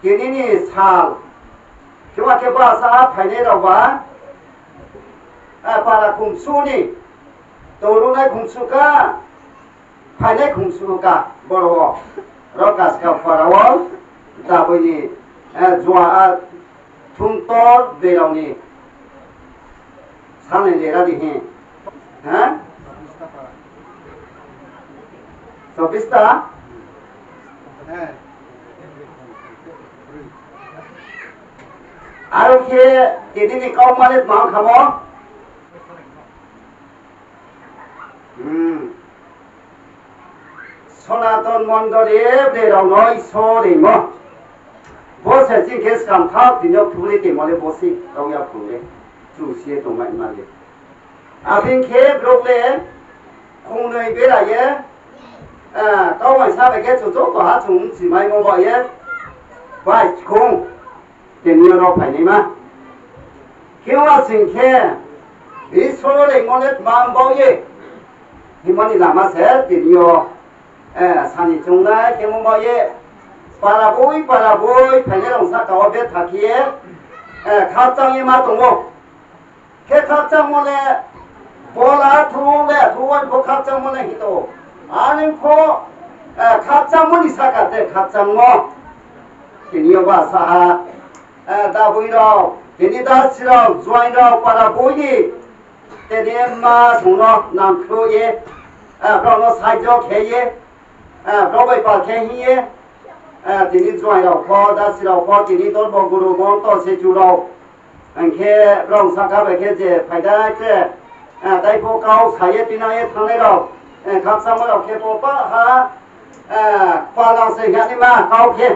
ทีนี้นี่ชาลคิดว่าแค่ภาษาภายในเราว่าปาราคุมสูนี่ตัวรู้ในคุมสุกะภายในคุมสุกะบรวเรากัสกับฟาราวัลตาบุญนี่จัวทุนโตเดี๋ยวนี้सामने ले रहा दिखे हैं सोपिस्ता आरो के तेरी निकाल माले मां खामो सनातन मंडले बेरावनो इसोरे मो बोसे जिंकेस काम थाप दिनो फुले के माले बोसी गावया फुले जुसिए दंबाय माले आबिन के ब्रकले खंनै बेराये गावबाय साबायखे ज'ज' बहा जुं जिमाय मबाये बाय खं तेनियो राव फायनायमा केवा सिंखे इसोर लेंमने मांबाये हिमानि लामासे तेनियो सानि जुंनाय केमबाये पाराबय फायनाय रंसा गावा बे थाखिये खाबजांये मा दङ के खाबजांमने बोला थुले थुवन को खाबजांमने हितो आनिं को खाबजांमनि साकाते खाबजांमो तेनियो बासा दाबुइराव तेनि दासिराव जयराव पाराबयनि तेनि मा संनो नामख्रुये ब्रनो साइजो खेये ब्रबाय पाखेहिये तेनि जयराव को दासिराव को तेनि दरबो गुरु गन्त सेजुराव अंखे रंग साखा बेखे जे फायदा के दाइफो गाव साये तिनाये थांनायराव खाबजांमोराव खेपपा हा पालां से यानि मा गाव खे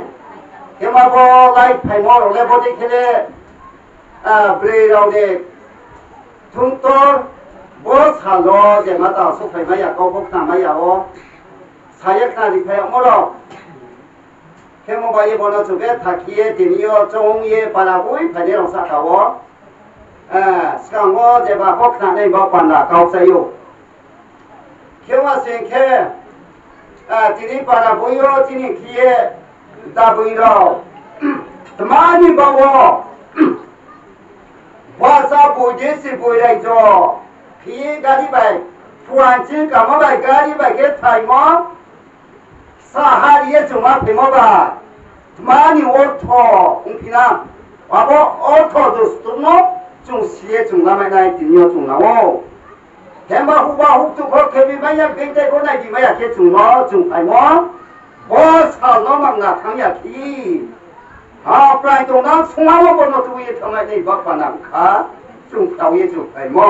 केमाबो लाइट फाइमर ले बदि खेले ब्रेराव दे थुंतर बो सालो जे माता सफायमाया गाव बखनामाया ओ साये खानिफाय मरो केमबाये बनो जुगे थाखिये दिनियो चंये पाराबुय फायदे रंसा गावो सिगाङो जेबा बखनानै बा पान्दा गावजायो केवा सेंखे दिनि पाराबुयो दिनि खिये दाबुइराव तमानि बावो भाषा बुइदेसि बुइरायजो खिये गारि बाय फुआनसि गामाबाय गारि बाय के थाइमो साहारिये जुमा फेमबा तमानि अर्थ उंफिना बाबो अर्थ दुस्तुनो जुंसिये जुंलामायनाय दिनियो जुंनावो हेमबा हुबा हुबतु को केबिमाया बेंटे को नाय बिमाया के जुंनो जुंफायमो बस सालनो मांना थांयाखि हा प्राय दंना संआवो बनो तुये थांनाय नै बापानांखा जुंफ्रावये जुंफायमो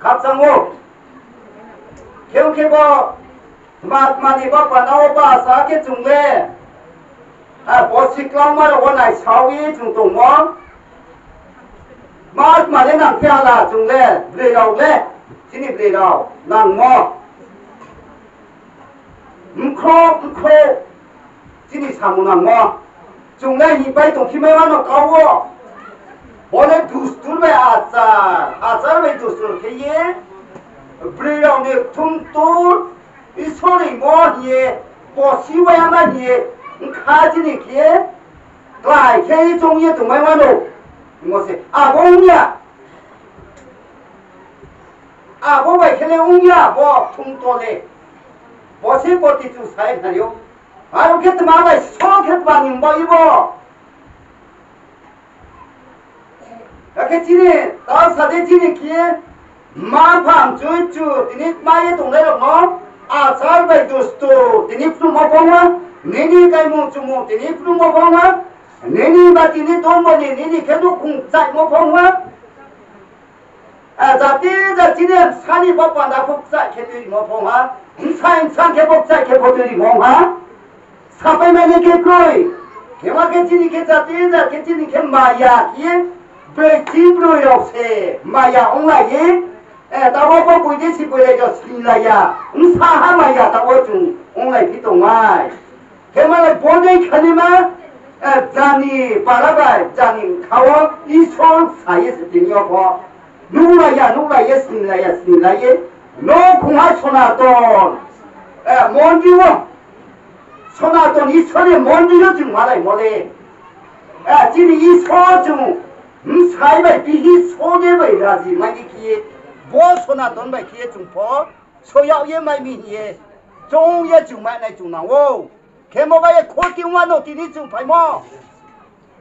खाबजांगो केवकेबो महात्मानि बापानाव बासा के जुंले बसिक्लाव मारो नाय सावि जुं दंमो महात्माने नांफियाला जुंले ब्रेरावले दिनि ब्रेराव नांमो मखो दिनि सामु नांमो जुंले हिबाय दंखिमाय मानो गावो बले दुस्तुरबाय आचार बाय दुस्तुर खेये ब्रेरावने थुमतुर इसोरै मोहिये बसिवाया माहिये खाजिनि के क्लाय के जंये दंबाय मानो मोसे आबौनिया आबौ बाय खेले उनिया ब थुमतले बसे बति तु साइ खारियो आरो खेत माबाय सो खेत बानि बायबो एके चिनि ता सादे चिनि के मा फाम चुचु दिनि माये दंलाय रनो आचार बाय दुस्तु दिनि फ्रुमा फंवा नेनि गायमु चुमु दिनि फ्रुमा फंवा नेनि बातिनि दंबनि नेनि खेदु खुंचाय मो फंवा जातिनि सानि बापाना फुकचाय खेदुरि मो फंवा इंसान के फुकचाय के फदुरि मोहा साबाय माने के कय केमा के चिनि के चिनि के माया के ब्रैथि ब्रयसे माया अंलाये दावो बुइदेसि बुइरायजो सिलाया साहा माया दावो जुं अंलाय फितंगाय केमालाय बनै खानिमा जानि पाराबाय जानि खावो इसोर साये दिनियो नुलाये सिलाये न खुङा सनातन मन्दिर 소나돈 이 손에 먼지로 좀 말아요 뭐래 지금 이 소중 사이바이 비기 소개바이 라지 마기 기에 뭐 소나돈 바이 기에 좀보 소야예 마이미니에 종예 중만에 중나오 개모바에 코팅와노 디니 좀 파이모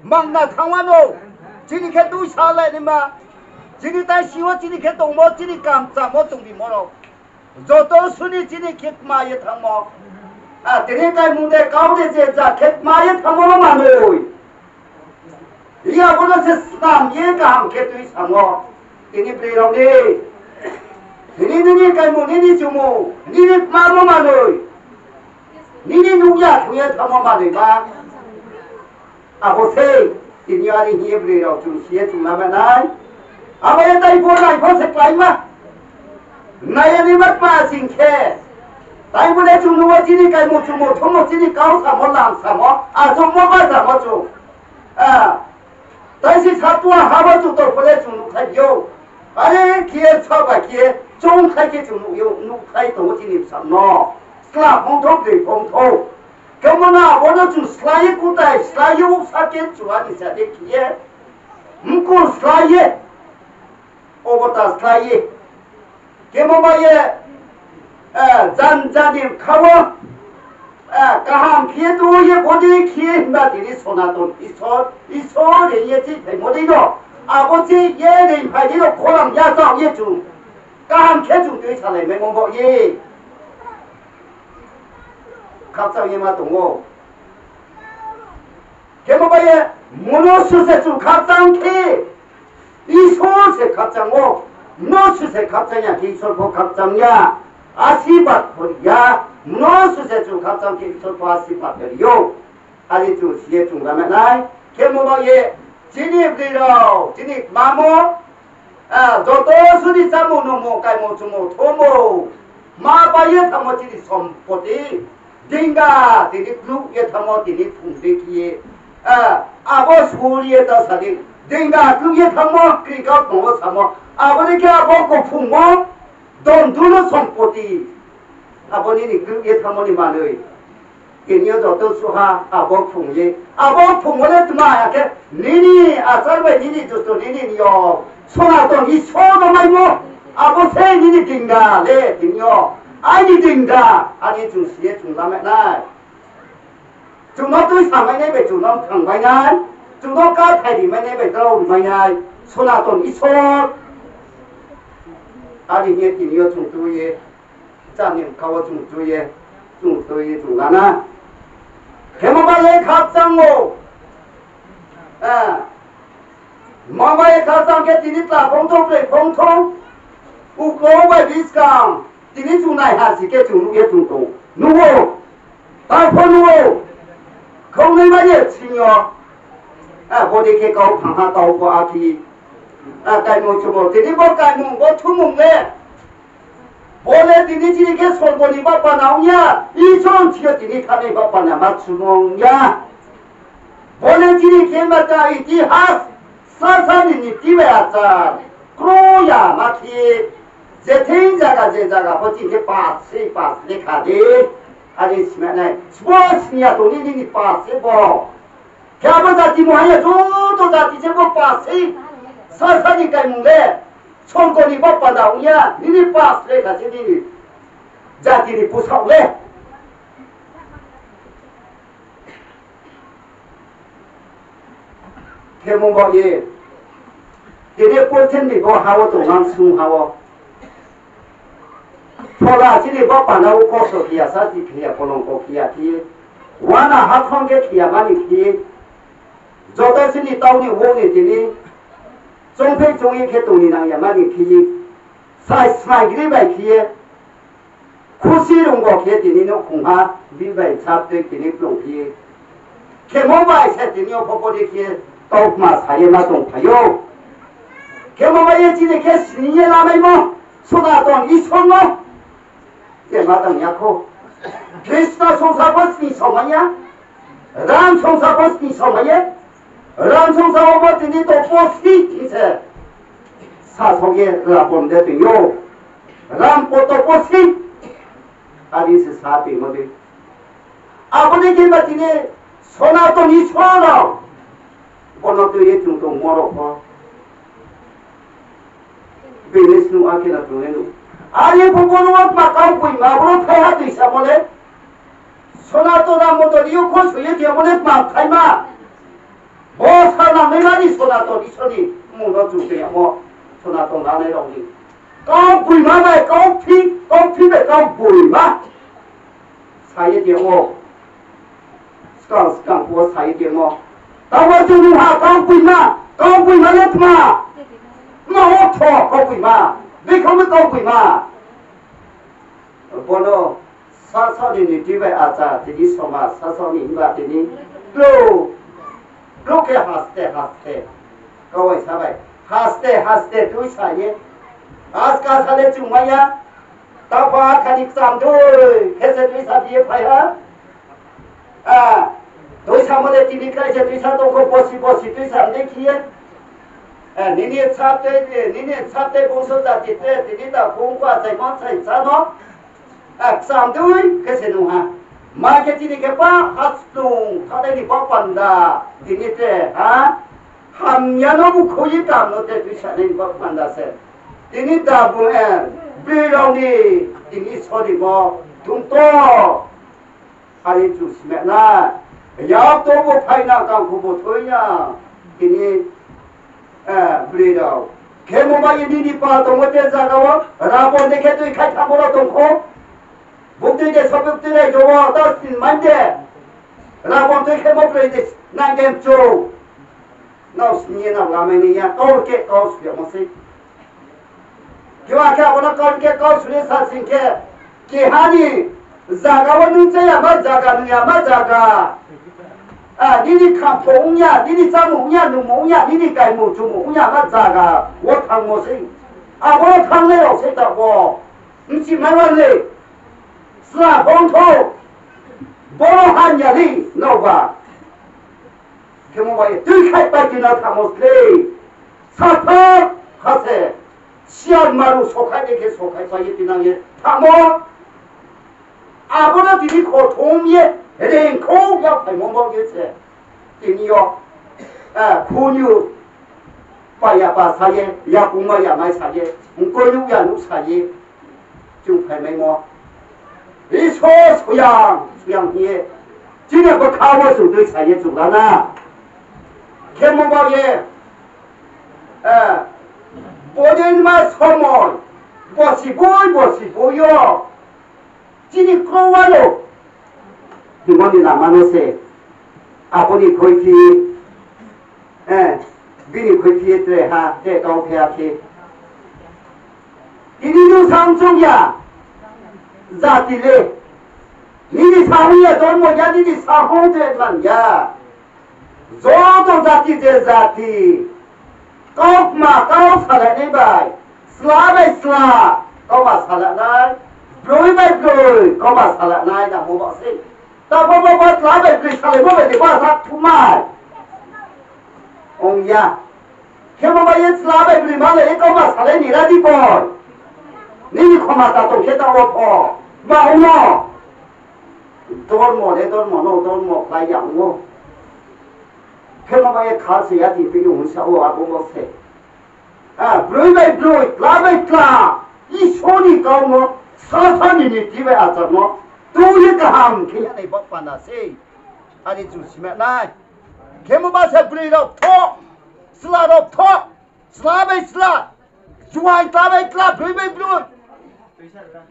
막나 탕와노 지니 개도 살라니마 지니 다 시워 지니 개도 뭐 지니 감자 뭐 동비 뭐로 저도 순이 지니 개마에 탕모 드레가이 문제 가운데 제자 개마에 탕모만 노이 이야 보너스 스남 예가 함께 또 상어 이니 브레로네 니니 가이모 니니 주모 니니 마모만 노이 니니 누구야 교회 탕모만 노이마 아보세 이니아리 니에 브레로 좀 시에 좀 나면나이 아바에 다이 보라이 보세 까이마 나야니 맞마 싱케 다이분에 좀 누워지니까 뭐 주모 토모지니까 사모랑 사모 좀 뭐가 사모 다시 사또와 하버주도 보내 좀 누가요 아니 기에 쳐봐 기에 좀 하게 좀 누가이 도지니 삼노 슬라 봉토들 봉토 그러나 오늘 좀 슬라이 꾸다이 슬라이 옥사게 좋아하니 사대 기에 묵고 슬라이 오버다 슬라이 개모바에 잔자님 카워 가함 기에도에 보디 기에 힘나들이 소나돈 이소 예지 모디도 아버지 예를 파디도 고랑 야상 예중 가함 개중 되 살에 맹공보 예 갑자기만 동고 개모바에 모노스세 주 갑장케 이소세 갑장고 노스세 갑장이야 기솔포 갑장이야 아시밭 버리야 노스세 주 갑장케 기솔포 아시밭 버리요 아니 주 시에 중가면나이 개모바에 진입리로 진입 마모 저도 수리 사모노모 까이모 주모 토모 마바에 사모지리 sompoти 딩가 디디 그룹에 사모지리 풍대기에 아버 소리에다 사리 딩가 그게 사모 그러니까 또 사모 아버지께 아버고 풍모 돈 두는 sompoti 아버님이 그게 사모니 많으이 개녀도 또 수하 아버 풍예 아버 풍모를 드마야게 니니 아살베 니니 저도 니니요 소나돈 이 소도 말고 아버세 니니 딩가 네 딩요 아니 딩가 아니 주시에 중남에 날 중노도 사마이네 베 중놈 강바이날 중노가 타리메네 베 들어오마이날 소나돈 이 소 아니 니 딩요 중도에 자님 가워 중도에 중도에 중나나 개모바에 갑장고 마마에 갑장게 디니타 봉통에 봉통 우고바에 비스강 디니 중나이 하시게 중루게 중동 누구 다포 누구 공리마에 친여 보디게 가오 방하 가오고 아기 까이모 주고 디니보 까이모 뭐 투몽네 원래 디니지리게 솔보니 바빠 나오냐 이손 지어 디니 카네 바빠냐 맞추몽냐 원래 지리게 맞다 이디 하스 사사니니 디웨아자 크로야 마키 제테인자가 제자가 버티게 빠세 빠세 가데 아니 시면에 스포츠니야 돈이니 빠세 보 갸보다 디모하야 조도 다 디제고 빠세 사사니까 뭔데 손권이 바빠 나오냐 니니 빠세 가지 니니 자기니 부사올래 개몽바에 얘네 꼴텐니고 하워 동안 승하워 포라 지리 바빠 나오 코서 기야 사지 기야 보는 기야 기 와나 하fon게 기야만이 기 저더스니 따오니 오니 지니 종패 종이 개똥이 나야만이 기 사이스마이기리 바이 기에 쿠시롱 거 개디니노 공하 밀바이 잡되 기니 플롱 기 개몽바이 세디니오 포포리 기에 똑마 사이마 동파요 개모바에 지네게 신이에 남아이모 소나돈 이 손모 예 마당 야코 크리스나 송사버스니 소마냐 람 송사버스니 소마예 람 송사버스니 또 포스니 이세 사속에 라본데 되요 람 포토 포스니 아디스 사비 모디 아버지께 받기네 소나돈이 소나 번호도에 중동 뭐로 베네스누 아케나 중에는 아니 부부는 막가고 이마로 타야도 있어 보네 소나돈아 모더리오 코스에 되보네 막 타이마 뭐 사람이 많이 소나돈이 소리 뭐너 중에 뭐 소나돈 안에 오니 cao bùi má này cao phi về cao bùi má sai tiếng ngô càng của sai tiếng ngô tao vào chung hà cao bùi má lên mà hốt thọ cao bùi má vì không biết cao bùi má bọn sao đi đi về à cha thì đi xong mà sao đi vào thì đi lô cái haste câu ấy sao vậy haste tôi sai nhé आजका साले चुमाया तबा खाली सामदोय कैसे दुईसा दिए फाया दुईसा मले टीवी कैसे दुईसा तो को बसी दुईसा देखिए निने छाते बोसो जाती ते तिनी ता कोंपा चाहिँ म चाहिँ सानो सामदोय कैसे नुहा माके तिनी के पा हास्लुङ थादै नि बपन्दा तिनी ते हम यानो बुखोई काम नो ते दुईसा नि बपन्दा से ini dabu birong ni ini sorry mo tung to hari tu semena ya to bo phai na ka ko bo thoi nya ini birong ke mo ba ini ni pa to mo te jaga wa ra bo dekhe tu khai tha bolo tong ko bukti de sabuk te re jo wa 10 din man de ra bo te ke mo pre de na gem cho no sni na la me ni ya to ke to spi mo se किंवा आपण कणके कौशल्य सासिंके की हानी जागावरून चे या जागा नुया जागा निनी खापोंया निनी जामुया नुमोया निनी गायमु जुमुया जागा वो थांगोसै आबो थांले औसै दाबो मिथि मानले स्ला बंथो बरो हान्यालि नौबा केमबाय दुखाय बायदिना थांगोसलै साफा हासे 시안 마루 속하게 속하게 비나게 타모 아버나 디디 고통에 에랭 코야 발몽벌게세 디니요 코뉴 빠야바 사예 야구마야 마이 사예 응꼬뉴야 누 사예 좀 발매모 이소 소양이에 지네 그 카워스도 사예 주가나 개몽벌게 본인만 소몰 보시 보여 지니 크로와로 이번이 남아노세 아버니 거이티 비니 거이티에 때 하때 가오페아케 이니도 상종이야 자티레 니니 사후에 돌모야 니니 사후제만야 조도 자티제 자티 kau salah ni bay, sla bay sla, kau bah salah nai, blui bay blui, kau bah salah nai dah mau sih. Tapi bawa sla bay blui salah bawa di bahasa tumai. Ya, kalau bawa sla bay blui malah kau bah salah ni lagi boy. Ni kau mata tu kita apa? Mau no, dormo, layang mo. kelamaye kalse yati pigi unsa o abomose blui labai kla isoni kauno sasani ni tibe atamo tuye kaham kiya nei bapana se ari chu sime nai kemo ba se blui ro tho sla ro tho sla bai sla juai kla blui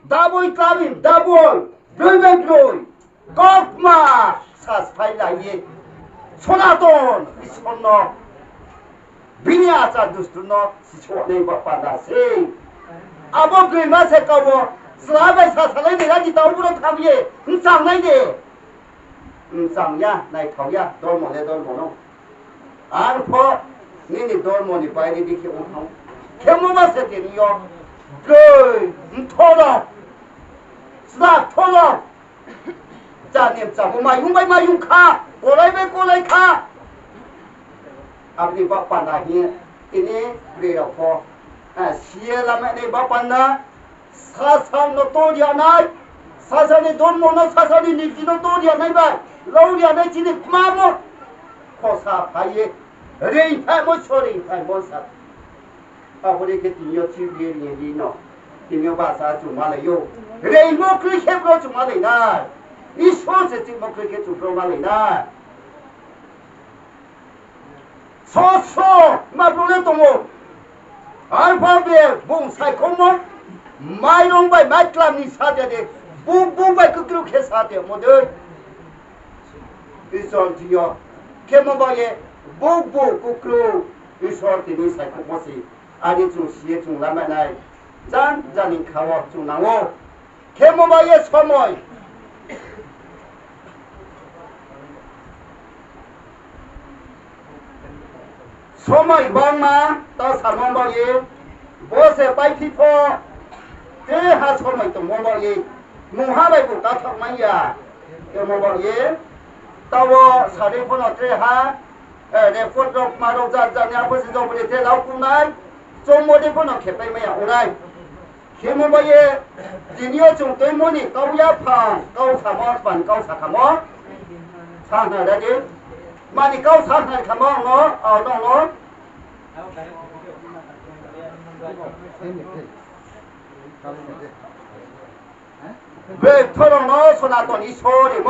daboi blui kopma sas phai lai ye 소나돈 이손노 비니아자 두스투노 시초네 바파다세 아버그 마세까고 슬라베 사살레 내가지 다우로 타비에 응상나이데 응상야 나이 타야 돌모노 알포 니니 돌모니 바이디 디키 온하우 케모마세티니요 그 토로 슬라 토로 자님 자고마 용바이마 용카 Kolai kha. Abdi bapak lagi ini beliau ko. Sia lama ni bapak na sasam noto dia naik 사선이 돈 모노 사선이 니지도 돈이야 나이바 러우리야 내 지니 마모 코사 파이에 레이 파모 소리 파모 사 아버리 게 뒤여 지비에 니노 뒤여 바사 좀 말아요 레이 뭐 그렇게 해버 좀 말이나 이 소세 지금 뭐 그렇게 좀 그러 말이나 소소 마블레 동호 알파벳 봉사이 콤모 마이롱바이 마이클람니 사대데 붕붕바이 그렇게 사대 모두 이솔지요 케모바에 붕붕 그크루 이솔티니 사이코 모시 아니 좀 시에 좀 라마나이 짠짠인 카워 좀 나오 케모바에 소모이 소모이 방마 또 사모바에 보세 바이피포 대하 소모이 또 모바에 무하바이고 까탁마이야 모바에 तावो सारे फोन अत्रे हा रे फोन रक मारो जान्या बसे जो बले ते लाउ कुनाय जो मोदे फोन खेपै मया उनाय खेमो बये दिनियो जों तै मोनि काउया फां काउ सामो पान काउ साखामो साना दादि मानि काउ साना खामो न आ दं न बे थोरं न सनातन ईश्वरी म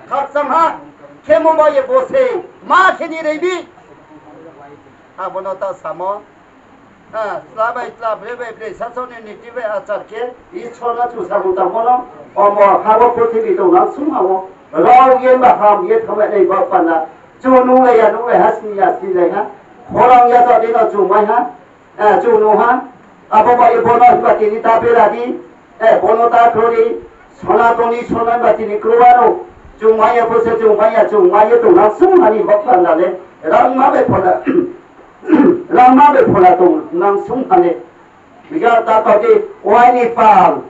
खातsamha 케모바에 보세 마케니 레비 아보노타 사모 슬라바이 슬라브레베 사소네 니티베 아차케 이 초나 주사고다 모노 어머 하고 포티비도 나 숨하고 라우게 마함 예 터메네 바판나 주누레야 누레 하스니야 시레가 호랑야서 데가 주마이하 주누하 아보바이 보노 바티니 타베라디 보노타 크로리 소나토니 소나 바티니 크로바노 중마야 보세 중마야 또 낭승하니 먹판나네 랑마베 폴라 랑마베 폴라 또 낭승하네 비가 따뜻이 와이니 파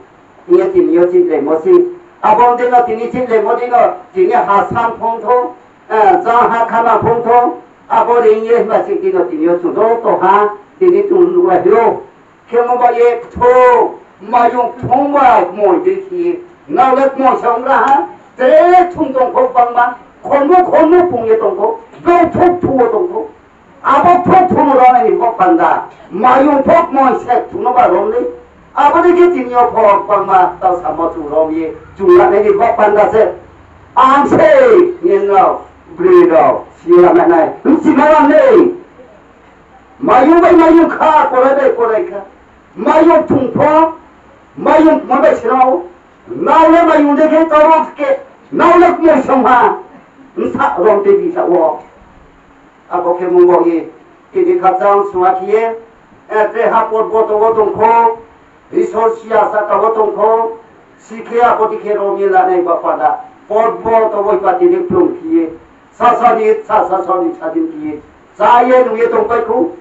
이에 티니오지레 모시 아본데나 티니치레 모디노 티니 하산 퐁토 자하 카나 퐁토 아보리 이에 마시티노 티니오주도 또하 티니 툴루와히로 케모바예 토 마용 통과 모이디키 나렛 모성라 제 충동 법방만 건무 봉예 동고 벽폭 투어 동고 아버폭 투어라는 법방다 마용 폭몬 색 투노가 롬리 아버지게 진여 법방만 또 삼어 투롬이 중간에 법방다세 암세 옛날 브리더 시라마나이 음치마라네 마용 카 꼬레카 마용 퉁포 마용 뭐가 싫어 나올래 마용되게 떠오르게 나올래 모성화 사 롬데비 사워 아버케 문복이 기디 가장 수학기에 에테 하포 보토고동코 리소시아사 가고동코 시케아 보디케 로밀라네 바파다 포르보토 보이파티니 플롱키에 사사니 차딘키에 자예 누에 동파이쿠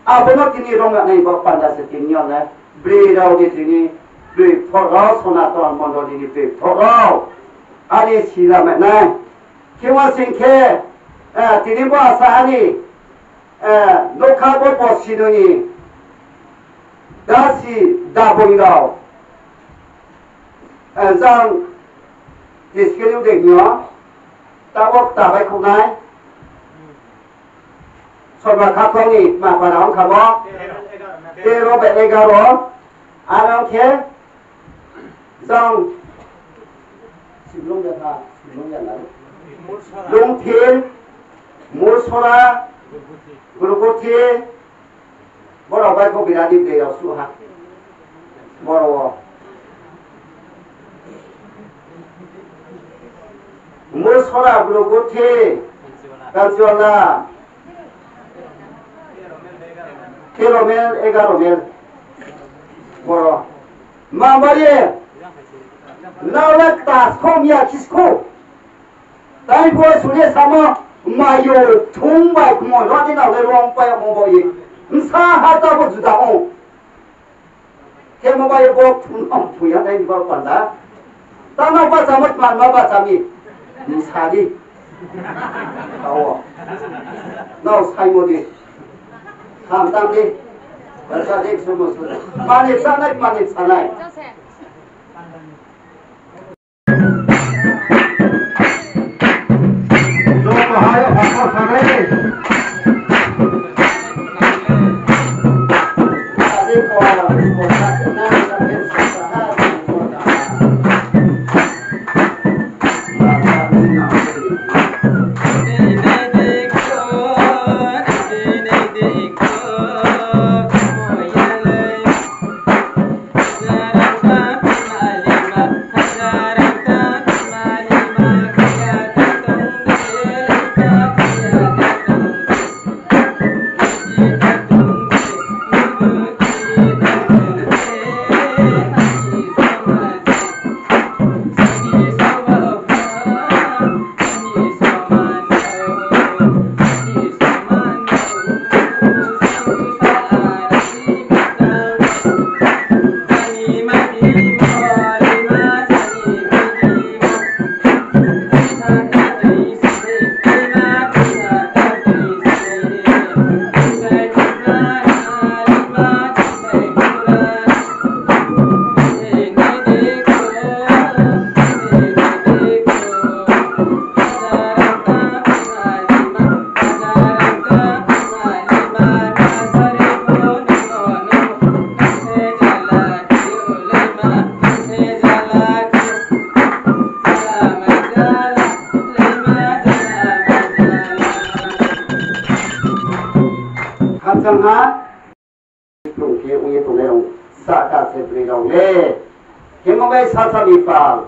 아베노티니 롬라네 바파다 세팅녀네 브레라오디티니 네 포라 소나토 monodini pe 포라 아니 시라메나 키와싱케 디니바 사니 노카보 보시더니 다시 다보이라오 장 디스케류 되기요 따복 따바이 코나이 설마 카통이 마파나온 카보 테로 베레가로 아랑케 장 심롱자다 심롱자나 용틸 몰소라 그루고티 뭐라고 할거 비라디 돼요 수하 뭐라고 몰소라 그루고티 간지올라 케로멜 에가로멜 뭐라 마마리에 나올라 따스코미야 키스코 다이고 수레 사마 마요 통바이 구모 라디나 레롱바야 모보이 사하다고 주다오 케모바이 보 퉁엄 부야 다이 바 관다 따나바 자맛 만마바 자미 사리 아오 나오 사이모디 함담디 벌사디 스무스 마니 사나이 아유, 사랑해. 감상한 동계 우예 동네로 사가세브리로 네 개몽의 사사비파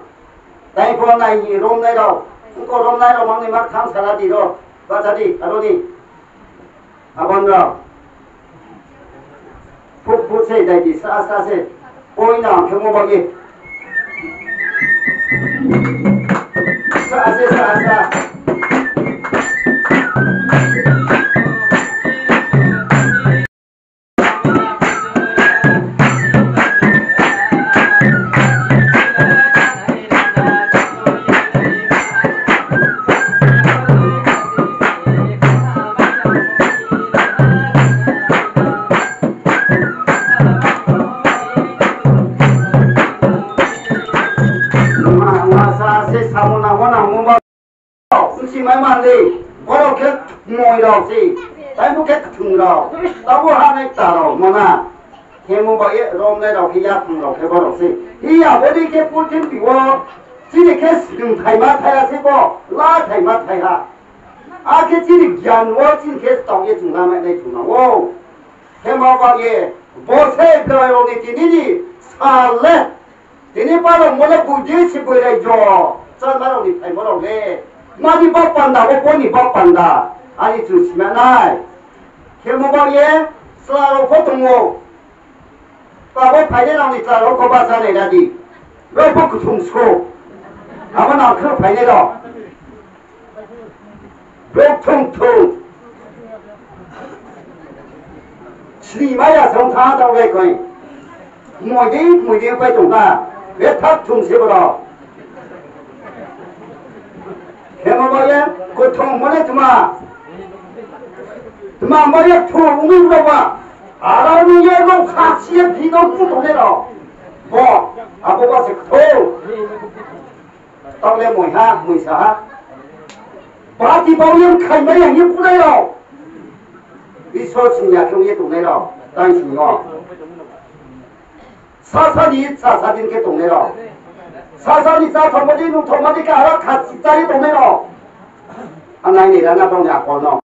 나이포나이 롬나이로 고 롬나이로 막내 막탕 사라디로 바자디 아로니 아번라 북부세 다이디 사사세 보이나 경모박이 사세 사사 mai màn đi có đâu kết ngồi đâu gì đấy nó kết thùng đâu tao có hai này tao đâu mà na khi mua vậy rồi đây đâu khi ra thùng đâu khi có đâu gì khi à bữa đi cái phụ thiên bị vô chỉ để cái sử thầy mà thầy là gì bo lá thầy mà thầy ha à cái chỉ để giàn vô chỉ cái tao cái chúng ta mới đây chúng nó wow khi mà vậy bố sẽ cái rồi này thì đi sao lẽ thì này bao giờ mua được bút gì chỉ bơi đây cho sao mà đâu đi thầy mà đâu đi 마디 바빤다, 오빠니 바빤다. 아니 조심해 나이. 개모바리에 슬라로 포통모. 바보 파이네랑니 슬라로 코바사네라디. 로포크 통스코. 아마나 그 파이네로. 록통통. 치마야 성타하다고 해 거이. 뭐지 빨리 동가. 왜 탑 통세보라. 개모바리에 고통 뭐래 주마 뭐래 총웅이로와 알아는 예고 각시에 비도 뿌도내라 뭐 아보바세 또 떡래 뭐야 뭐사 바티 바위는 칼매야 예쁘네요 이 소승야 경예 동네라 당신이요 사사진 게 동네라 사사니 사토마디 누토마디가 알아 같이 짜리 동네로 하나님이라 나도 약고노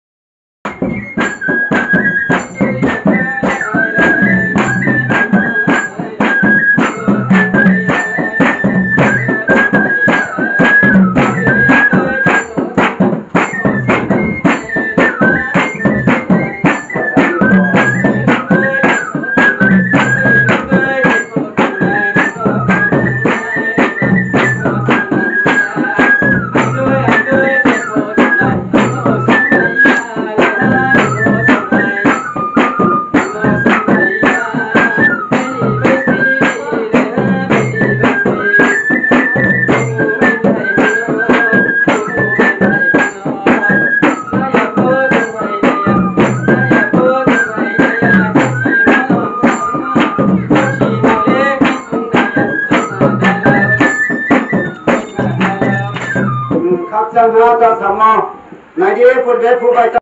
각장하다 삼아 나디에 볼베 부바이다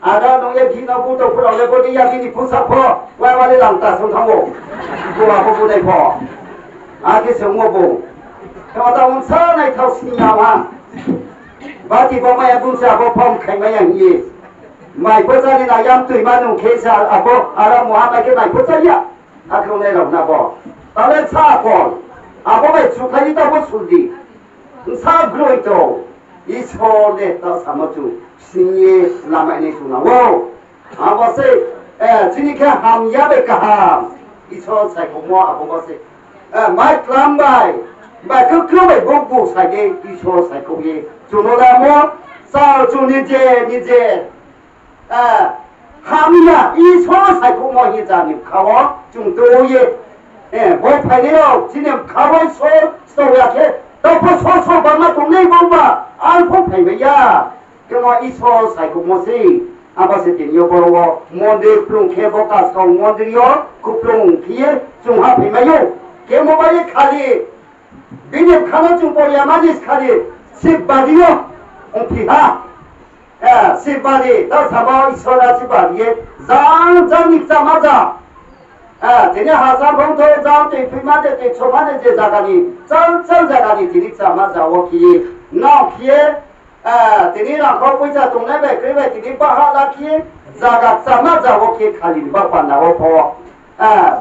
아다 농에 기나부터 불어내 보니 야기니 부사포 와와리 랑따 성탕고 부하고 부대포 아기 성모부 그마다 온사나이 타우스니야와 바티 보마야 분사고 폼 khai mai bớt na yam tùy mà nung kê sa abo ara muhammad cái này bớt ya không này đâu na bo ta lên xa còn abo mai chụp thấy ta bớt xuống đi xa groi to iso ne ta sama chu sinye làm này xuống na wow abo se chini cái ham ya be ka ham iso sai ko mo abo se mai klam bai bài cứ bài bốc bốc sai cái iso sai ko ye chu no da mo sao chu ni je 함이야 이 서로 살고 뭐 이자님 가워 좀 도예 뭐 파이네요 지금 가워 소야게 덮어 소소 방마 동네 bomba 알고 파이야 그뭐 이 서로 살고 뭐지 아버지 tiền 보고 뭔데 그런 개보가 성 뭔데요 그 그런 기에 좀 하피마요 개모바이 칼이 비네 카나 좀 보야마지 칼이 십바디요 옹피하 시바리 또 사바 이소라 시바리에 장장 입자마자 되냐 하산 봉토 장 대피마데 대 초반에 제자가니 짱짱 자가니 디릭자마자 오키 나키에 되니라 거기자 동네에 그래 디리 바하라키 자가 자마자 오키 칼리 바판나 오포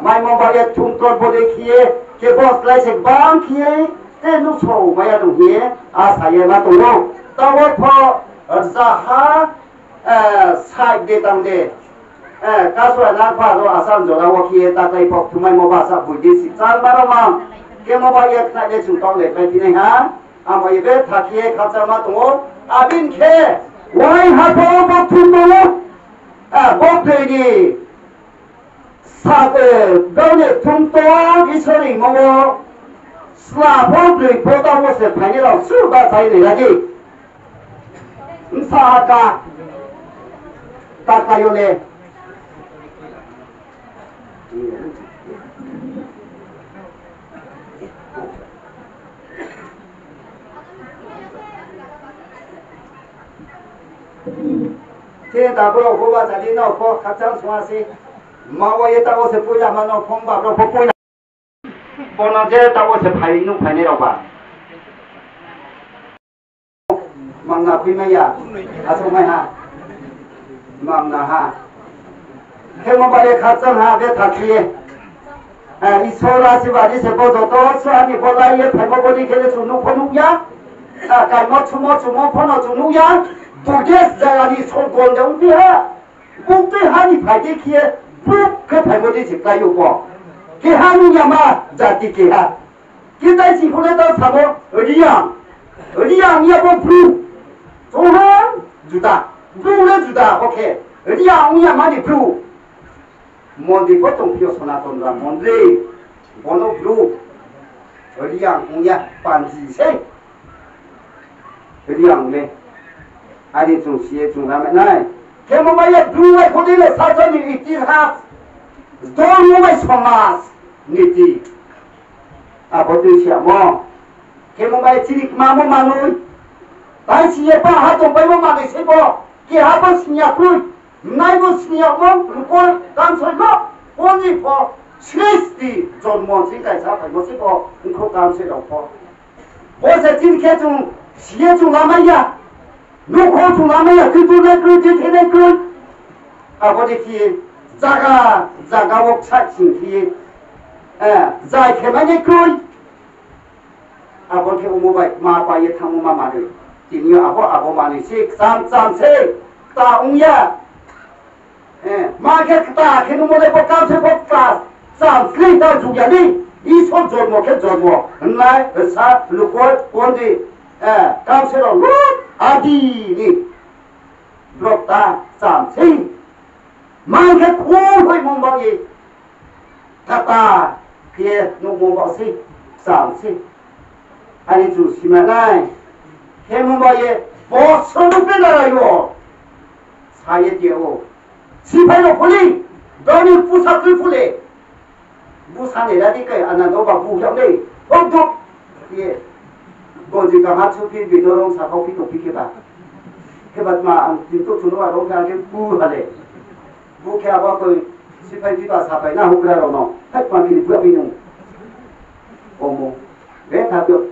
마이모바에 퉁tor 보데키에 케보스라이세 방키에 테누소 마야동히에 아사예마 동로 따워포 자하 사이드 당데 가수와 나파도 아산 조라 워키에 따다이 법 투마이 모바사 부디시 짠바로마 게모바이에 타게 중동레 베티네하 아모이베 타키에 가자마 동오 아빈케 와이 하포 법투노 법페니 사데 가네 퉁토 이소리 모모 슬라포드리 보다모세 파니라 수가 사이네야지 사하가 따까요네 제다브로 고바 자리 넣고 각장 소화시 마와에 따고서 뿌야만 넣고 폼밥으로 뽑고야 보너제 따고서 파이누 파이네라고 봐 망나 귀매야 아소마야 망나하 해모바에 가정하 배 다키에 이 소라지 바리 세보도 또 수아니 보라이에 배모보니 걔네 주누 포누야 갈모 추모 포노 주누야 두개 자라니 손권데 우비하 우비하니 바디키에 푹그 배모디 집가 요고 그 하느냐마 자티키하 기다시 보내다 사모 어디야 이야고 프루 조한 주다 프루를 주다 오케이 어디야 우야 많이 프루 뭔데 보통 피어서나 돈다 뭔데 번호 프루 어디야 우야 반지세 어디야 우네 아니 좀 시에 좀 하면 나이 개모바야 프루에 고대로 사전이 있지하 돈모에 소마스 니티 아버지야 뭐 개모바야 지리 마모 마누이 다시에 봐 하도 배모 마누이 세보 게 아버지야 그 나이고 스니야 뭐 그걸 간설고 오니 뭐 스레스티 존모 지가 잡아 뭐 세보 그거 간설고 뭐세 진케 좀 시에 좀 남아야 놓고 좀 남아야 그들의 그 제대로 그 아버지 자가 옥차 신기 자이 개만이 그 아버지 오모바이 마바이 탕모마 마르 진요 아버 마르 식삼삼세 따웅야 마켓 다 개노모레 복감세 복가스 삼슬리다 주야니 이손 존모케 존모 나이 사 루콜 본디 감세로 루 아디니 브록다 삼세 마켓 고호이 몽바이 타타 피에 노모바시 삼세 아니 주시면은 해문바에 보스는 빼나라요 사예 되고 시파이로 폴리 너는 부사들 폴리 부산이라니까 아나 너가 부형네 엄청 예 뭔지가 맞추기 비너롱 사고비 도피기다 hebat ma ang tinto tuno aro ka ke pu hale bu kya ba ko sipai di ba sapai na hukra ro no hat pa ni bu binu omo be ta bio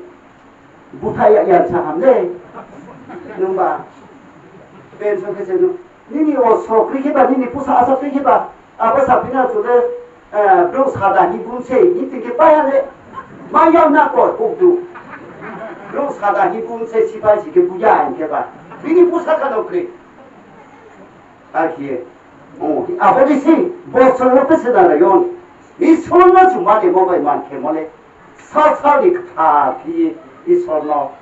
bu thai ya cha ham le nung ba ben so ke se no ni o so kri ke ba ni pusa asa ke ba apa sapina chu le bro sada ni bun se ni te ke pa ya le ma yaw na ko pu du bro sada ni bun se sipai si ke bu ya ke ba ini pusat kan okey, akhirnya, oh, apa di sini, bosor apa sedara yon, ini soalnya cuma di mobile man kemana, sasar di kaki, ini soalnya,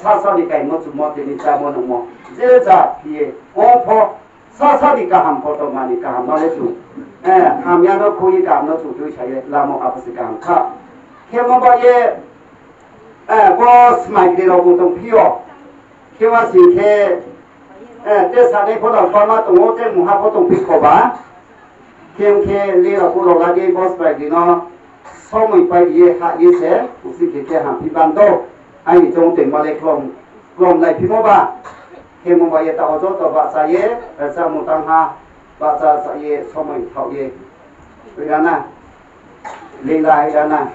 sasar di kain mau cuma di jamu nomo, jelas dia, oh, sasar di kaham foto mani kaham mana tu, hamnya no koi kaham no tu saya lama apa sih kaham, kemana ye, bos migrate orang tu pio. Kewa singke desa ni pun orang pama tu ngote muha pun tu pikoba kem ke lera pun lagi bos bagi no somai pai ye ha ye se usi ke ham pibando ai jong teng male klom lai pimoba kem ba ye ta ojo to ba sa ye sa mutang ha ba sa ye somai thau ye rana le lai rana